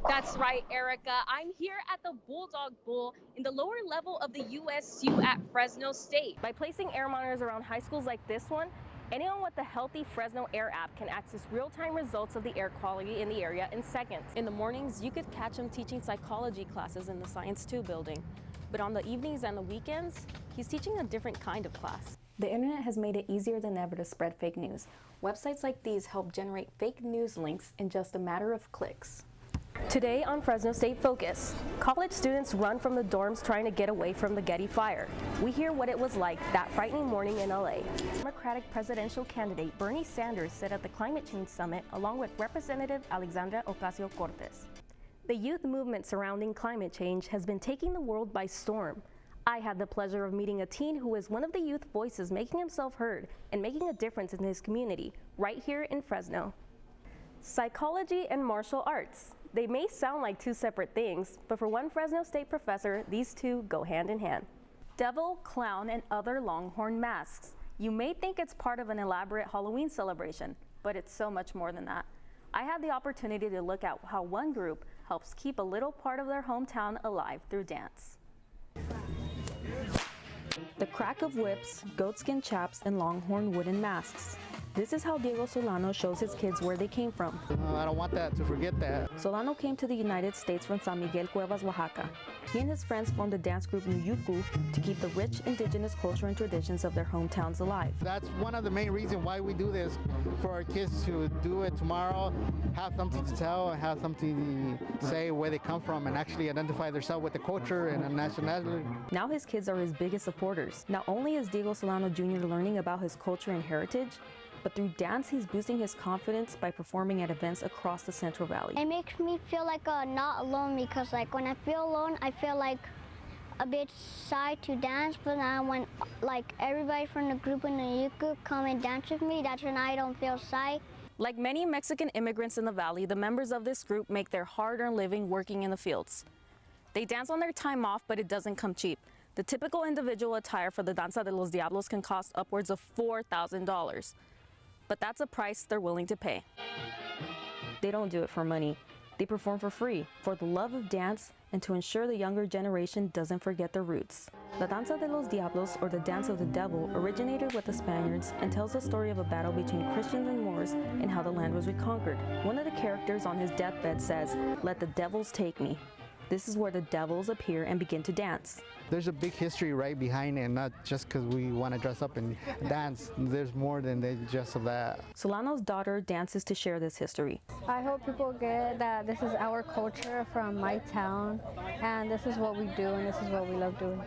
That's right, Erica. I'm here at the Bulldog Bowl in the lower level of the USU at Fresno State. By placing air monitors around high schools like this one, anyone with the Healthy Fresno Air app can access real-time results of the air quality in the area in seconds. In the mornings, you could catch him teaching psychology classes in the Science 2 building. But on the evenings and the weekends, he's teaching a different kind of class. The internet has made it easier than ever to spread fake news. Websites like these help generate fake news links in just a matter of clicks. Today on Fresno State Focus, college students run from the dorms trying to get away from the Getty Fire. We hear what it was like that frightening morning in LA. Democratic presidential candidate Bernie Sanders said at the Climate Change Summit along with Representative Alexandria Ocasio-Cortez. The youth movement surrounding climate change has been taking the world by storm. I had the pleasure of meeting a teen who is one of the youth voices making himself heard and making a difference in his community, right here in Fresno. Psychology and martial arts. They may sound like two separate things, but for one Fresno State professor, these two go hand in hand. Devil, clown, and other longhorn masks. You may think it's part of an elaborate Halloween celebration, but it's so much more than that. I had the opportunity to look at how one group helps keep a little part of their hometown alive through dance. The crack of whips, goatskin chaps, and longhorn wooden masks. This is how Diego Solano shows his kids where they came from. I don't want that to forget that. Solano came to the United States from San Miguel Cuevas, Oaxaca. He and his friends formed the dance group Nuyuku to keep the rich indigenous culture and traditions of their hometowns alive. That's one of the main reasons why we do this, for our kids to do it tomorrow, have something to tell, and have something to say where they come from, and actually identify themselves with the culture and the nationality. Now his kids are his biggest supporters. Not only is Diego Solano Jr. learning about his culture and heritage, but through dance, he's boosting his confidence by performing at events across the Central Valley. It makes me feel like not alone because when I feel alone, I feel like a bit shy to dance, but now when everybody from the group in the Yuku come and dance with me, that's when I don't feel shy. Like many Mexican immigrants in the valley, the members of this group make their hard-earned living working in the fields. They dance on their time off, but it doesn't come cheap. The typical individual attire for the Danza de los Diablos can cost upwards of $4,000. But that's a price they're willing to pay. They don't do it for money. They perform for free, for the love of dance, and to ensure the younger generation doesn't forget their roots. La Danza de los Diablos, or the Dance of the Devil, originated with the Spaniards and tells the story of a battle between Christians and Moors and how the land was reconquered. One of the characters on his deathbed says, "Let the devils take me." This is where the devils appear and begin to dance. There's a big history right behind it, not just because we want to dress up and dance. There's more than just that. Solano's daughter dances to share this history. I hope people get that this is our culture from my town, and this is what we do, and this is what we love doing.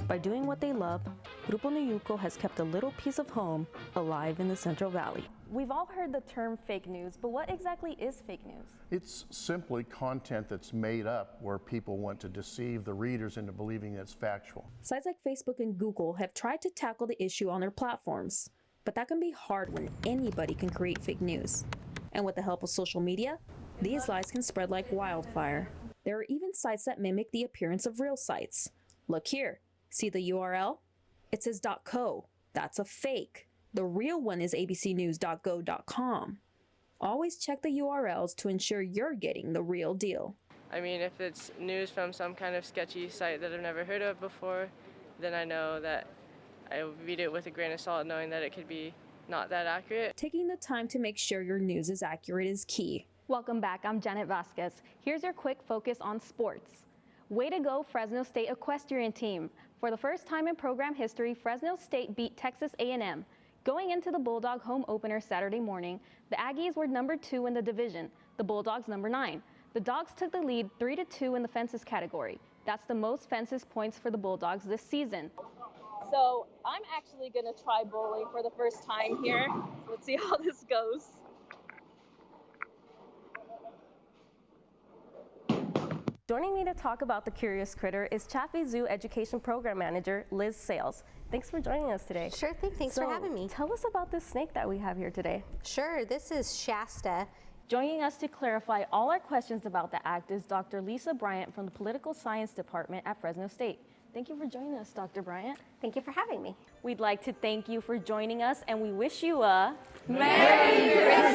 By doing what they love, Grupo Nuyuko has kept a little piece of home alive in the Central Valley. We've all heard the term fake news, but what exactly is fake news? It's simply content that's made up where people want to deceive the readers into believing it's factual. Sites like Facebook and Google have tried to tackle the issue on their platforms, but that can be hard when anybody can create fake news. And with the help of social media, these lies can spread like wildfire. There are even sites that mimic the appearance of real sites. Look here, see the URL? It says .co. That's a fake. The real one is abcnews.go.com. Always check the URLs to ensure you're getting the real deal. I mean, if it's news from some kind of sketchy site that I've never heard of before, then I know that I read it with a grain of salt, knowing that it could be not that accurate. Taking the time to make sure your news is accurate is key. Welcome back, I'm Janet Vasquez. Here's your quick focus on sports. Way to go, Fresno State equestrian team. For the first time in program history, Fresno State beat Texas A&M. Going into the Bulldog home opener Saturday morning, the Aggies were number 2 in the division, the Bulldogs number 9. The Dogs took the lead 3-2 in the fences category. That's the most fences points for the Bulldogs this season. So I'm actually gonna try bowling for the first time here. Let's see how this goes. Joining me to talk about the curious critter is Chaffee Zoo Education Program Manager, Liz Sales. Thanks for joining us today. Sure thing, thanks for having me. Tell us about this snake that we have here today. Sure, this is Shasta. Joining us to clarify all our questions about the act is Dr. Lisa Bryant from the Political Science Department at Fresno State. Thank you for joining us, Dr. Bryant. Thank you for having me. We'd like to thank you for joining us, and we wish you a Merry Christmas!